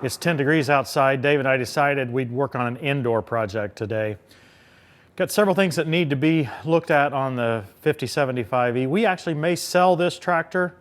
It's 10 degrees outside. Dave and I decided we'd work on an indoor project today. Got several things that need to be looked at on the 5075E. We actually may sell this tractor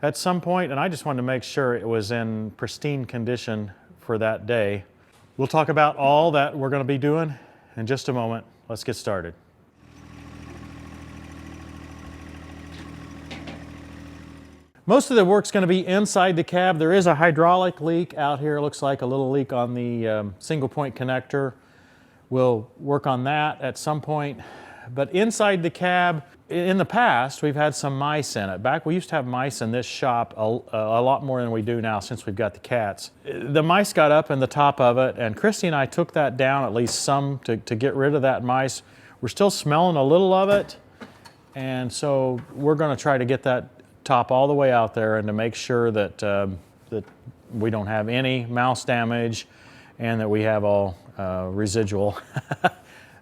at some point, and I just wanted to make sure it was in pristine condition for that day. We'll talk about all that we're going to be doing in just a moment. Let's get started. Most of the work's going to be inside the cab. There is a hydraulic leak out here. It looks like a little leak on the single point connector. We'll work on that at some point. But inside the cab, in the past, we've had some mice in it. Back, we used to have mice in this shop a lot more than we do now since we've got the cats. The mice got up in the top of it, and Christy and I took that down, at least some, to get rid of that mice. We're still smelling a little of it, and so we're going to try to get that top all the way out there and to make sure that, that we don't have any mouse damage and that we have all residual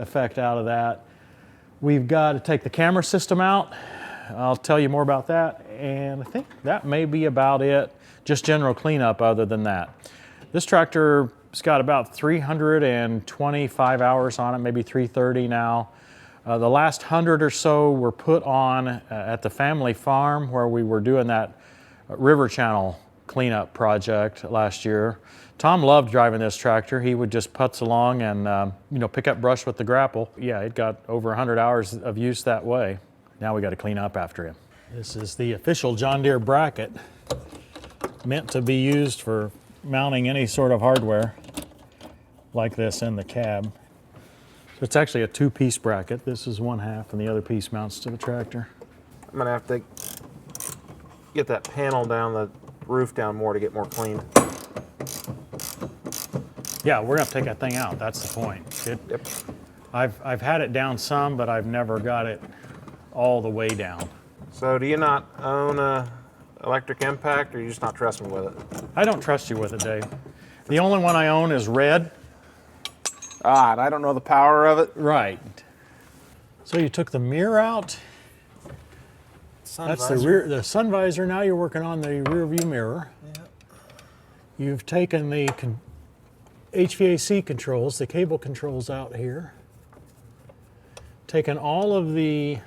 effect out of that. We've got to take the camera system out. I'll tell you more about that, and I think that may be about it. Just general cleanup other than that. This tractor's got about 325 hours on it, maybe 330 now. The last 100 or so were put on at the family farm where we were doing that river channel cleanup project last year. Tom loved driving this tractor. He would just putz along and pick up brush with the grapple. Yeah, it got over 100 hours of use that way. Now we got to clean up after him. This is the official John Deere bracket, meant to be used for mounting any sort of hardware like this in the cab. So it's actually a two-piece bracket. This is one half and the other piece mounts to the tractor. I'm gonna have to get that panel down, the roof down more to get more clean. Yeah, we're gonna have to take that thing out. That's the point. Yep. I've had it down some, but I've never got it all the way down. So do you not own a electric impact, or you just not trust me with it? I don't trust you with it, Dave. The only one I own is red. Ah, and I don't know the power of it. Right. So you took the mirror out. That's the sun visor. Now you're working on the rear view mirror. Yep. You've taken the HVAC controls, the cable controls out here. Taken all of the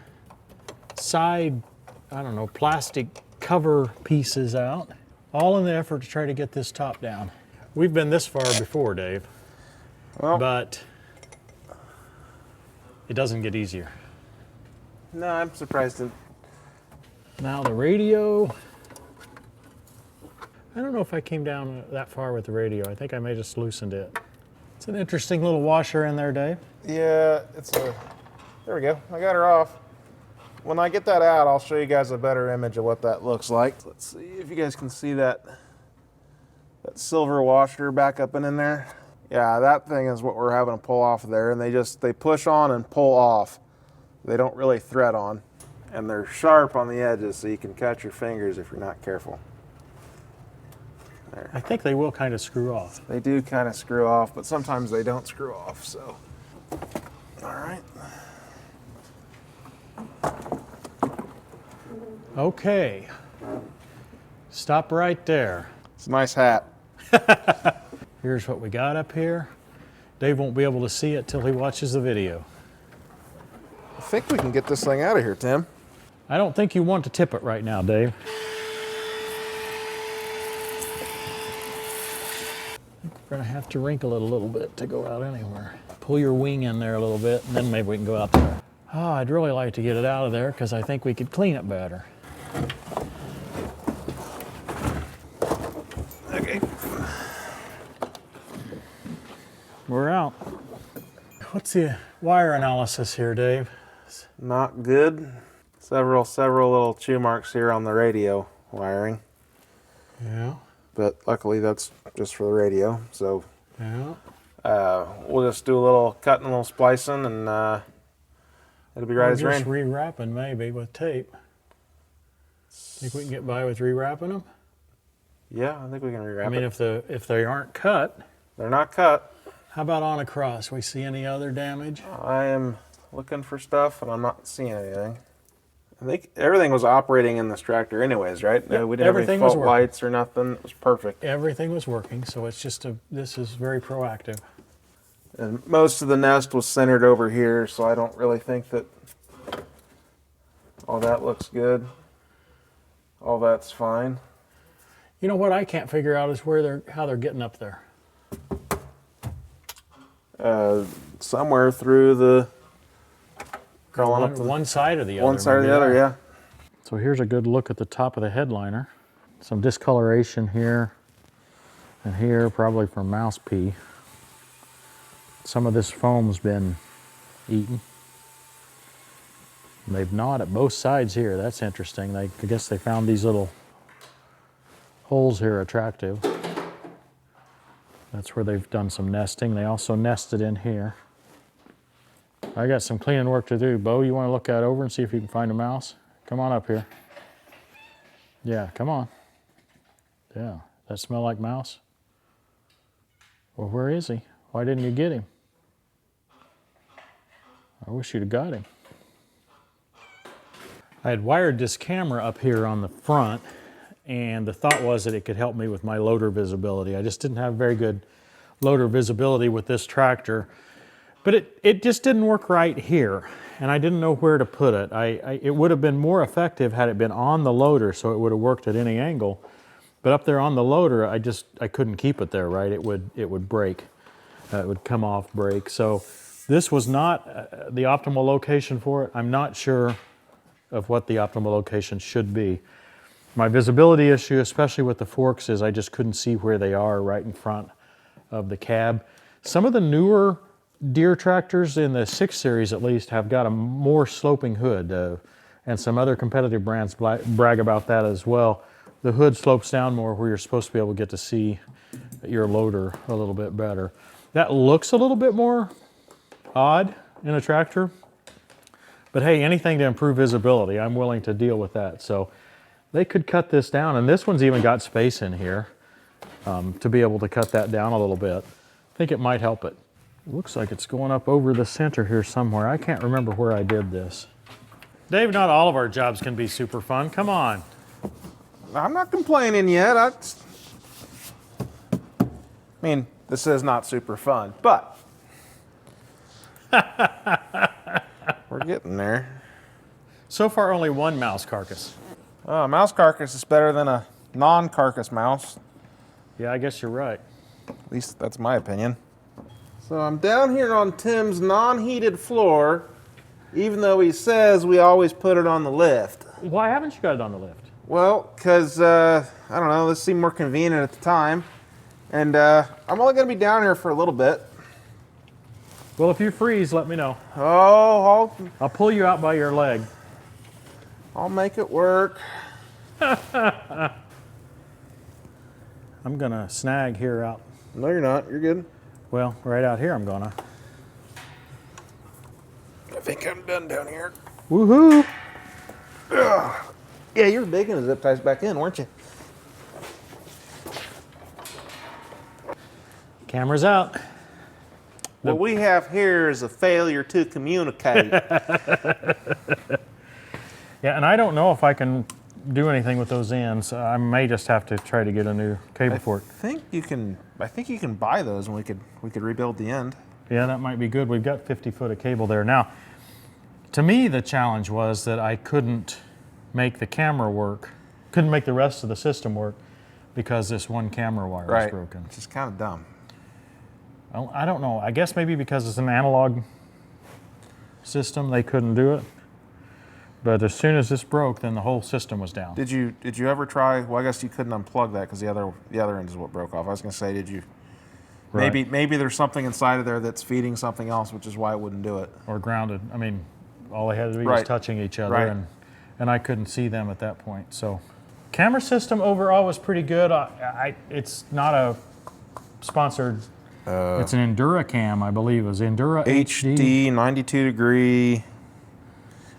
side, plastic cover pieces out. All in the effort to try to get this top down. We've been this far before, Dave. Well, but it doesn't get easier. No, I'm surprised. Now the radio. I don't know if I came down that far with the radio. I think I may have just loosened it. It's an interesting little washer in there, Dave. Yeah, there we go. I got her off. When I get that out, I'll show you guys a better image of what that looks like. Let's see if you guys can see that silver washer back up and in there. Yeah, that thing is what we're having to pull off of there, and they push on and pull off. They don't really thread on, and they're sharp on the edges, so you can cut your fingers if you're not careful. There. I think they will kind of screw off. They do kind of screw off, but sometimes they don't screw off, so. All right. Okay. Stop right there. It's a nice hat. Here's what we got up here. Dave won't be able to see it till he watches the video. I think we can get this thing out of here, Tim. I don't think you want to tip it right now, Dave. We're gonna have to wrinkle it a little bit to go out anywhere. Pull your wing in there a little bit, and then maybe we can go out there. Oh, I'd really like to get it out of there because I think we could clean it better. Okay. We're out. What's the wire analysis here, Dave? Not good. Several little chew marks here on the radio wiring. Yeah. But luckily that's just for the radio, so Yeah. we'll just do a little cutting, a little splicing, and it'll be right as rain. Just rewrapping maybe with tape. Think we can get by with rewrapping them? Yeah, I think we can rewrap I mean, it. if they aren't cut, They're not cut. how about on across? We see any other damage? I am looking for stuff, and I'm not seeing anything. I think everything was operating in this tractor anyways, right? Yep, We didn't have any everything was fault working. lights or nothing. It was perfect. Everything was working, so it's just this is very proactive. And most of the nest was centered over here, so I don't really think that all that looks good. All that's fine. You know what I can't figure out is how they're getting up there. Somewhere through the crawling up One side or the other. one side or maybe the other, that. yeah. So here's a good look at the top of the headliner. Some discoloration here and here, probably from mouse pee. Some of this foam's been eaten. And they've gnawed at both sides here. That's interesting. I guess they found these little holes here attractive. That's where they've done some nesting. They also nested in here. I got some cleaning work to do. Bo, you want to look that over and see if you can find a mouse? Come on up here. Yeah, come on. Yeah, that smell like mouse? Well, where is he? Why didn't you get him? I wish you'd have got him. I had wired this camera up here on the front, and the thought was that it could help me with my loader visibility. I just didn't have very good loader visibility with this tractor, but it just didn't work right here, and I didn't know where to put it. It would have been more effective had it been on the loader, so it would have worked at any angle. But up there on the loader, I couldn't keep it there, right? It would break. It would come off, break. So this was not the optimal location for it. I'm not sure of what the optimal location should be. My visibility issue, especially with the forks, is I just couldn't see where they are right in front of the cab. Some of the newer Deere tractors in the 6 Series at least have got a more sloping hood, and some other competitive brands brag about that as well. The hood slopes down more where you're supposed to be able to get to see your loader a little bit better. That looks a little bit more odd in a tractor, but hey, anything to improve visibility, I'm willing to deal with that. So they could cut this down, and this one's even got space in here to be able to cut that down a little bit. I think it might help it. Looks like it's going up over the center here somewhere. I can't remember where I did this. Dave, not all of our jobs can be super fun. Come on. I'm not complaining yet. I mean, this is not super fun, but we're getting there. So far, only one mouse carcass. A mouse carcass is better than a non-carcass mouse. Yeah, I guess you're right. At least that's my opinion. So I'm down here on Tim's non-heated floor, even though he says we always put it on the lift. Why haven't you got it on the lift? Well, because, I don't know, this seemed more convenient at the time. And I'm only going to be down here for a little bit. Well, if you freeze, let me know. Oh, I'll pull you out by your leg. I'll make it work. I'm gonna snag here out. No, you're not. You're good. Well, right out here I'm gonna. I think I'm done down here. Woohoo! Ugh. Yeah, you were digging the zip ties back in, weren't you? Camera's out. What we have here is a failure to communicate. Yeah, and I don't know if I can do anything with those ends. I may just have to try to get a new cable for it. I think you can buy those, and we could rebuild the end. Yeah, that might be good. We've got 50 foot of cable there. Now, to me, the challenge was that I couldn't make the camera work, couldn't make the rest of the system work because this one camera wire was broken. Which is kind of dumb. I don't know. I guess maybe because it's an analog system, they couldn't do it. But as soon as this broke, then the whole system was down. Did you ever try? Well, I guess you couldn't unplug that because the other end is what broke off. I was going to say, did you? Right. Maybe there's something inside of there that's feeding something else, which is why it wouldn't do it. Or grounded. I mean, all they had to be was touching each other, and I couldn't see them at that point. So, camera system overall was pretty good. It's not a sponsored. It's an EnduraCam, I believe. It was Endura HD 92 degree.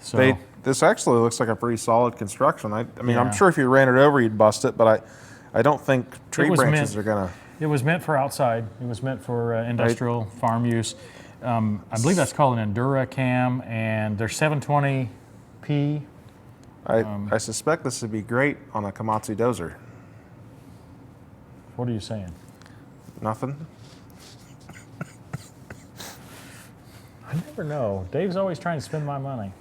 So this actually looks like a pretty solid construction. I mean, Yeah. I'm sure if you ran it over, you'd bust it, but I don't think tree branches are gonna. It was meant for outside. It was meant for industrial farm use. I believe that's called an EnduraCam, and they're 720p I suspect this would be great on a Komatsu dozer. What are you saying? Nothing? I never know. Dave's always trying to spend my money.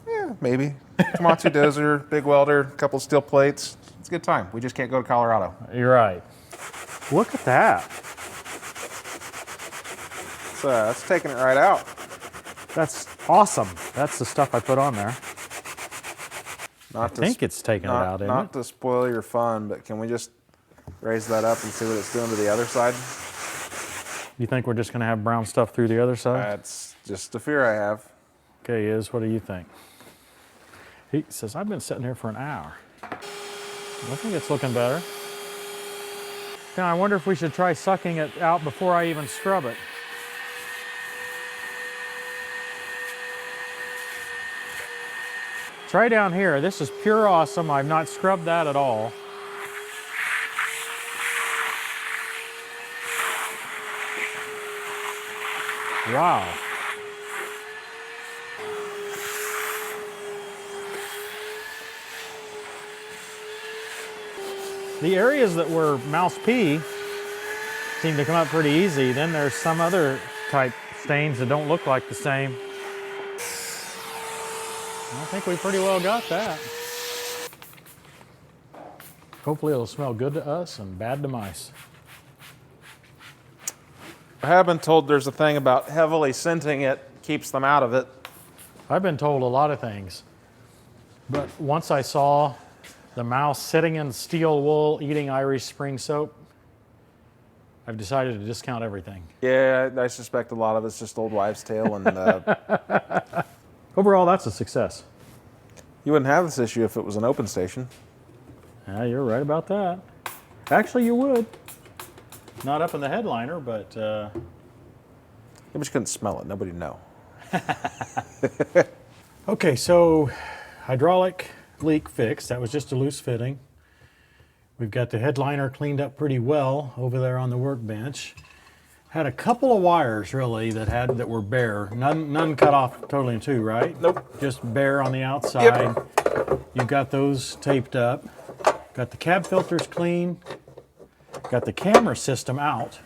Yeah, maybe. Komatsu dozer, big welder, a couple steel plates. It's a good time. We just can't go to Colorado. You're right. Look at that. It's taking it right out. That's awesome. That's the stuff I put on there. I think it's taking it out, isn't Not it? to spoil your fun, but can we just raise that up and see what it's doing to the other side? You think we're just going to have brown stuff through the other side? That's just a fear I have. Okay, Iz, what do you think? He says, I've been sitting here for an hour. I think it's looking better. Now, I wonder if we should try sucking it out before I even scrub it. Try down here. This is pure awesome. I've not scrubbed that at all. Wow. The areas that were mouse pea seem to come up pretty easy. Then there's some other type stains that don't look like the same. I think we pretty well got that. Hopefully it'll smell good to us and bad to mice. I have been told there's a thing about heavily scenting it keeps them out of it. I've been told a lot of things, but once I saw the mouse sitting in steel wool eating Irish Spring soap, I've decided to discount everything. Yeah, I suspect a lot of it's just old wives' tale, and Overall, that's a success. you wouldn't have this issue if it was an open station. Yeah, you're right about that. Actually, you would. Not up in the headliner, but Yeah, but you couldn't smell it. Nobody'd know. okay, so hydraulic leak fixed. That was just a loose fitting. We've got the headliner cleaned up pretty well over there on the workbench. Had a couple of wires really that were bare. None cut off totally in two, right? Nope. Just bare on the outside. Yep. You've got those taped up. Got the cab filters clean. Got the camera system out.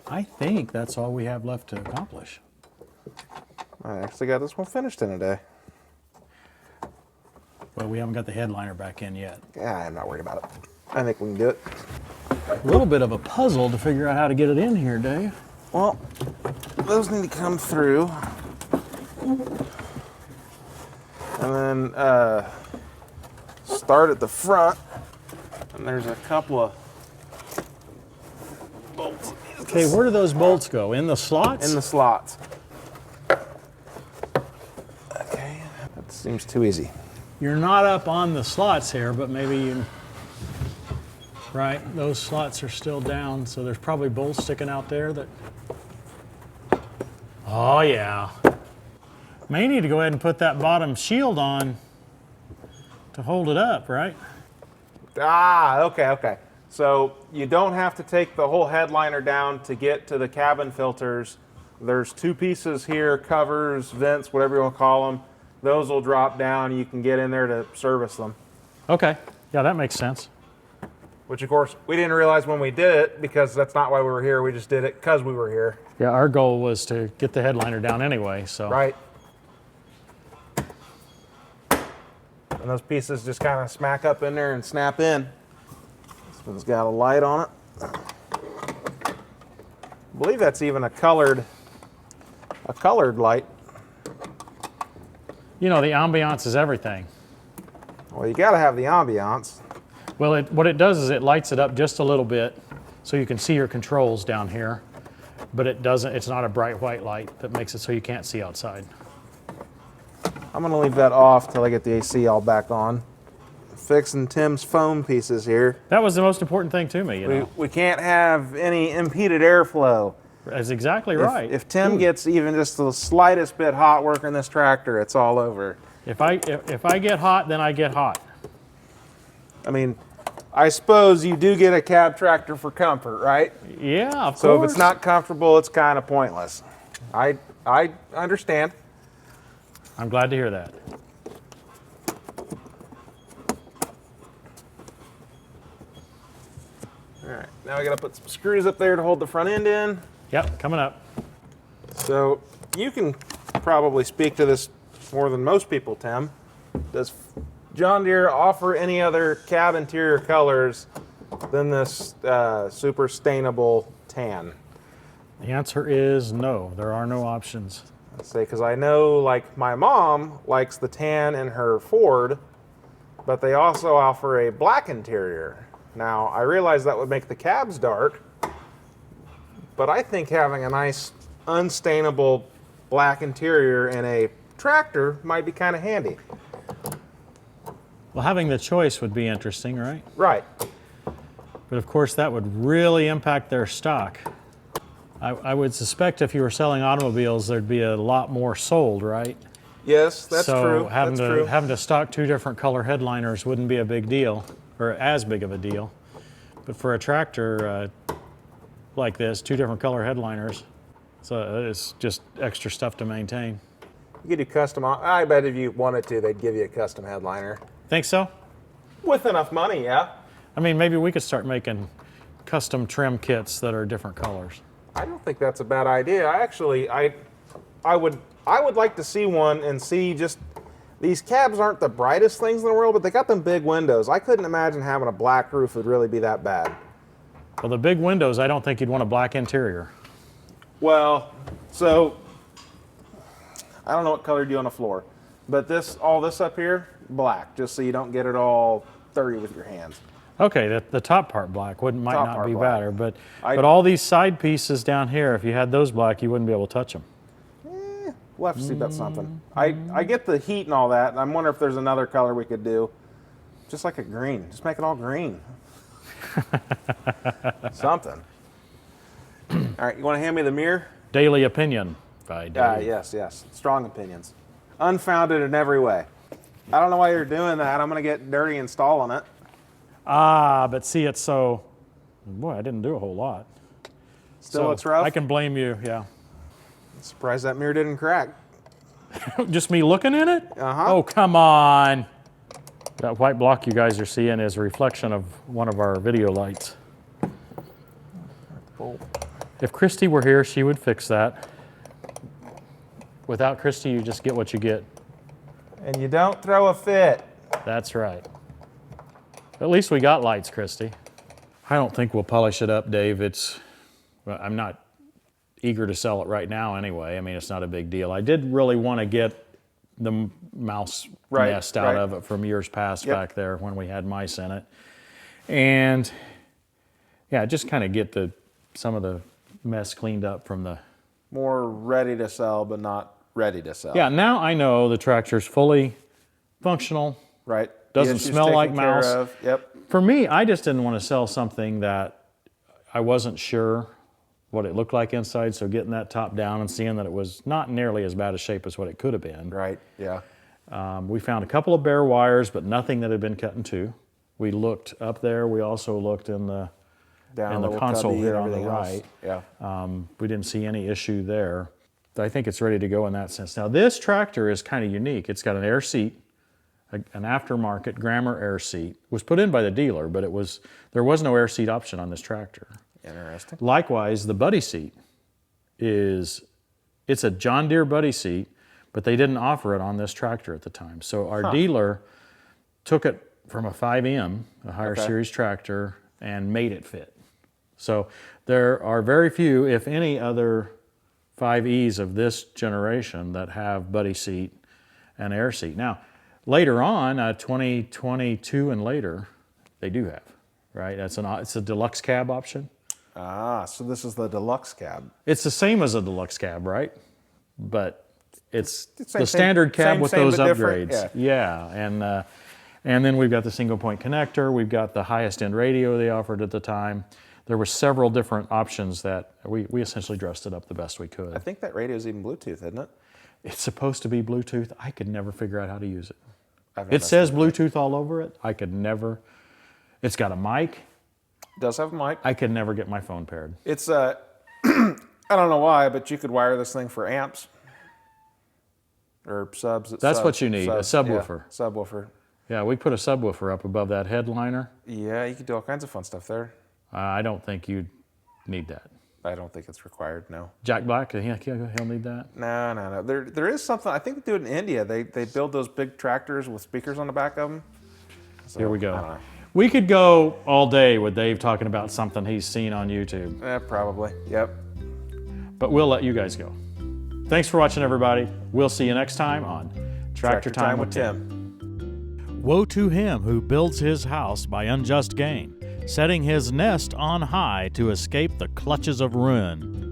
I think that's all we have left to accomplish. I actually got this one finished in a day. Well, we haven't got the headliner back in yet. Yeah, I'm not worried about it. I think we can do it. A little bit of a puzzle to figure out how to get it in here, Dave. Well, those need to come through. And then start at the front. And there's a couple of bolts. Okay, where do those bolts go? In the slots? In the slots. Okay, that seems too easy. You're not up on the slots here, but maybe you... Right, those slots are still down, so there's probably bolts sticking out there that... Oh, yeah. May need to go ahead and put that bottom shield on to hold it up, right? Ah, okay. So you don't have to take the whole headliner down to get to the cabin filters. There's two pieces here, covers, vents, whatever you want to call them. Those will drop down. You can get in there to service them. Okay, yeah, that makes sense. Which, of course, we didn't realize when we did it because that's not why we were here. We just did it because we were here. Yeah, our goal was to get the headliner down anyway, so. Right. And those pieces just kind of smack up in there and snap in. This one's got a light on it. I believe that's even a colored light. You know, the ambiance is everything. Well, you got to have the ambiance. Well, what it does is it lights it up just a little bit so you can see your controls down here, but it's not a bright white light that makes it so you can't see outside. I'm going to leave that off till I get the AC all back on. Fixing Tim's foam pieces here. That was the most important thing to me, you know. We can't have any impeded airflow. That's exactly right. If Tim gets even just the slightest bit hot working this tractor, it's all over. If I get hot, then I get hot. I mean, I suppose you do get a cab tractor for comfort, right? Yeah, of course. So if it's not comfortable, it's kind of pointless. I understand. I'm glad to hear that. All right, now I gotta put some screws up there to hold the front end in. Yep, coming up. So you can probably speak to this more than most people, Tim. Does John Deere offer any other cab interior colors than this super stainable tan? The answer is no. There are no options. Let's say, because I know, like, my mom likes the tan in her Ford, but they also offer a black interior. Now, I realize that would make the cabs dark, but I think having a nice unstainable black interior in a tractor might be kind of handy. Well, having the choice would be interesting, right? Right. But of course, that would really impact their stock. I would suspect if you were selling automobiles, there'd be a lot more sold, right? Yes, that's so true. Having to stock two different color headliners wouldn't be a big deal, or as big of a deal. But for a tractor like this, two different color headliners, so it's just extra stuff to maintain. You could do custom. I bet if you wanted to, they'd give you a custom headliner. Think so? With enough money, yeah. I mean, maybe we could start making custom trim kits that are different colors. I don't think that's a bad idea. I would like to see one and see just, these cabs aren't the brightest things in the world, but they got them big windows. I couldn't imagine having a black roof would really be that bad. Well, the big windows, I don't think you'd want a black interior. Well, so I don't know what color do you on the floor, but all this up here, black, just so you don't get it all dirty with your hands. Okay, the top part black might not be black. better, but all these side pieces down here, if you had those black, you wouldn't be able to touch them. We'll have to see about something. I get the heat and all that, and I wonder if there's another color we could do. Just like a green. Just make it all green. Something. All right, you want to hand me the mirror? Daily opinion by Dave. Yes. Strong opinions. Unfounded in every way. I don't know why you're doing that. I'm going to get dirty installing it. But see, it's so... Boy, I didn't do a whole lot. Still looks rough? I can blame you, yeah. Surprised that mirror didn't crack. Just me looking in it? Uh-huh. Oh, come on. That white block you guys are seeing is a reflection of one of our video lights. Oh. If Christy were here, she would fix that. Without Christy, you just get what you get. And you don't throw a fit. That's right. At least we got lights, Christy. I don't think we'll polish it up, Dave. Well, I'm not eager to sell it right now anyway. I mean, it's not a big deal. I did really want to get the mouse nest out of it from years past back there when we had mice in it. And yeah, just kind of get some of the mess cleaned up from the... More ready to sell, but not ready to sell. Yeah, now I know the tractor's fully functional. Right. Doesn't smell like mouse. Yep. For me, I just didn't want to sell something that I wasn't sure what it looked like inside, so getting that top down and seeing that it was not nearly as bad a shape as what it could have been. Right, yeah. We found a couple of bare wires, but nothing that had been cut in two. We looked up there. We also looked in the console here on the right. Yeah. We didn't see any issue there. I think it's ready to go in that sense. Now, this tractor is kind of unique. It's got an air seat, an aftermarket Grammer air seat. It was put in by the dealer, but there was no air seat option on this tractor. Interesting. Likewise, the buddy seat it's a John Deere buddy seat, but they didn't offer it on this tractor at the time. So our dealer took it from a 5M, a higher series tractor, and made it fit. So there are very few, if any, other 5Es of this generation that have buddy seat and air seat. Now, later on, 2022 and later, they do have, right? It's a deluxe cab option. Ah, so this is the deluxe cab. It's the same as a deluxe cab, right? But it's the standard cab with those upgrades. Yeah, and then we've got the single point connector. We've got the highest end radio they offered at the time. There were several different options that we essentially dressed it up the best we could. I think that radio is even Bluetooth, isn't it? It's supposed to be Bluetooth. I could never figure out how to use it. It says Bluetooth all over it. I could never. It's got a mic. It does have a mic. I could never get my phone paired. It's I don't know why, but you could wire this thing for amps or subs. That's what you need, a subwoofer. Yeah, subwoofer. Yeah, we put a subwoofer up above that headliner. Yeah, you could do all kinds of fun stuff there. I don't think you need that. I don't think it's required, no. Jack Black, he'll need that? No. There is something, I think they do it in India. They build those big tractors with speakers on the back of them. So, Here we I go. don't know. We could go all day with Dave talking about something he's seen on YouTube, Probably, yep. but we'll let you guys go. Thanks for watching, everybody. We'll see you next time on Tractor Time with Tim. Woe to him who builds his house by unjust gain, setting his nest on high to escape the clutches of ruin.